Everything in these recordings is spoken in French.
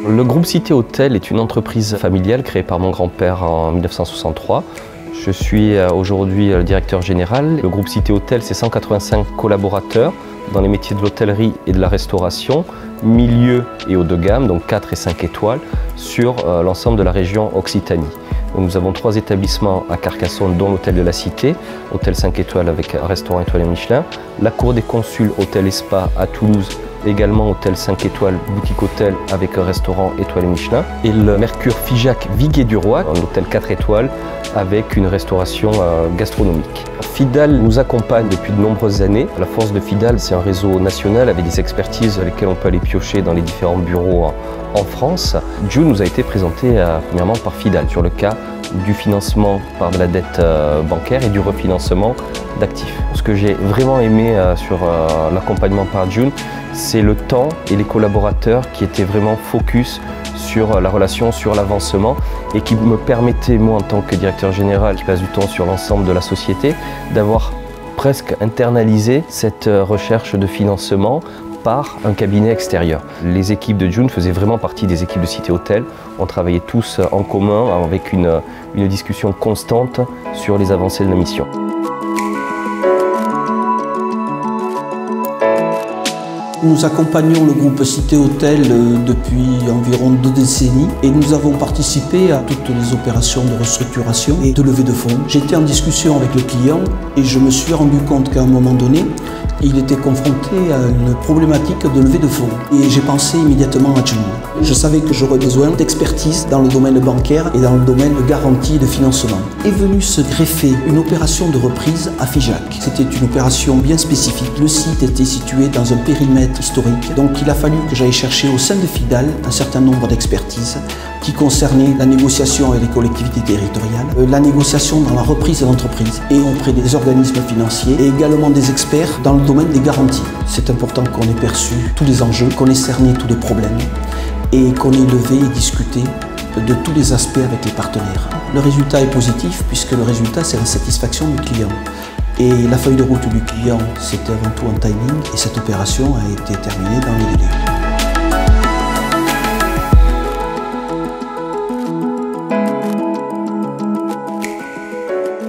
Le groupe Cité Hôtel est une entreprise familiale créée par mon grand-père en 1963. Je suis aujourd'hui le directeur général. Le groupe Cité Hôtel, c'est 185 collaborateurs dans les métiers de l'hôtellerie et de la restauration, milieu et haut de gamme, donc 4 et 5 étoiles, sur l'ensemble de la région Occitanie. Donc nous avons 3 établissements à Carcassonne, dont l'hôtel de la Cité, hôtel 5 étoiles avec un restaurant étoilé Michelin, la Cour des Consuls, hôtel et spa à Toulouse, également hôtel 5 étoiles, boutique hôtel avec un restaurant étoilé Michelin, et le Mercure Figeac Viguier-du-Roi, un hôtel 4 étoiles avec une restauration gastronomique. Fidal nous accompagne depuis de nombreuses années. La force de Fidal, c'est un réseau national avec des expertises avec lesquelles on peut aller piocher dans les différents bureaux en France. June nous a été présenté premièrement par Fidal sur le cas du financement par de la dette bancaire et du refinancement d'actifs. Ce que j'ai vraiment aimé sur l'accompagnement par June, c'est le temps et les collaborateurs qui étaient vraiment focus sur la relation, sur l'avancement et qui me permettait, moi en tant que directeur général qui passe du temps sur l'ensemble de la société, d'avoir presque internalisé cette recherche de financement par un cabinet extérieur. Les équipes de June faisaient vraiment partie des équipes de Cité Hôtel. On travaillait tous en commun avec une discussion constante sur les avancées de la mission. Nous accompagnons le groupe Cité Hôtel depuis environ 2 décennies et nous avons participé à toutes les opérations de restructuration et de levée de fonds. J'étais en discussion avec le client et je me suis rendu compte qu'à un moment donné, il était confronté à une problématique de levée de fonds. Et j'ai pensé immédiatement à June. Je savais que j'aurais besoin d'expertise dans le domaine bancaire et dans le domaine de garantie de financement. Est venue se greffer une opération de reprise à Figeac. C'était une opération bien spécifique. Le site était situé dans un périmètre historique. Donc il a fallu que j'aille chercher au sein de Fidal un certain nombre d'expertises qui concernaient la négociation avec les collectivités territoriales, la négociation dans la reprise de l'entreprise et auprès des organismes financiers et également des experts dans le domaine des garanties. C'est important qu'on ait perçu tous les enjeux, qu'on ait cerné tous les problèmes et qu'on ait levé et discuté de tous les aspects avec les partenaires. Le résultat est positif puisque le résultat c'est la satisfaction du client. Et la feuille de route du client, c'était avant tout un timing et cette opération a été terminée dans les délais.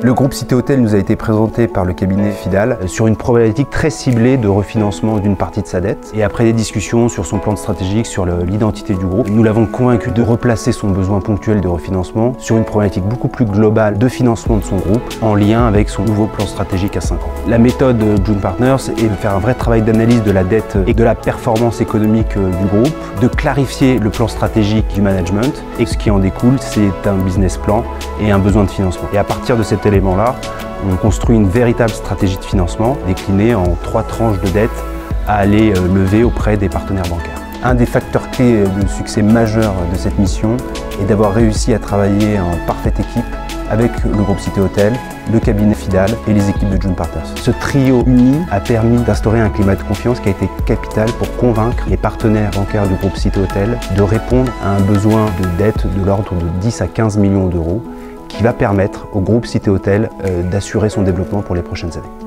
Le groupe Cité Hôtel nous a été présenté par le cabinet Fidal sur une problématique très ciblée de refinancement d'une partie de sa dette. Et après des discussions sur son plan stratégique, sur l'identité du groupe, nous l'avons convaincu de replacer son besoin ponctuel de refinancement sur une problématique beaucoup plus globale de financement de son groupe en lien avec son nouveau plan stratégique à 5 ans. La méthode June Partners est de faire un vrai travail d'analyse de la dette et de la performance économique du groupe, de clarifier le plan stratégique du management et ce qui en découle, c'est un business plan et un besoin de financement. Et à partir de cet élément-là, on construit une véritable stratégie de financement déclinée en 3 tranches de dette à aller lever auprès des partenaires bancaires. Un des facteurs clés de succès majeur de cette mission est d'avoir réussi à travailler en parfaite équipe avec le groupe Cité Hôtel, le cabinet Fidal et les équipes de June Partners. Ce trio uni a permis d'instaurer un climat de confiance qui a été capital pour convaincre les partenaires bancaires du groupe Cité Hôtel de répondre à un besoin de dette de l'ordre de 10 à 15 millions d'euros qui va permettre au groupe Cité Hôtel d'assurer son développement pour les prochaines années.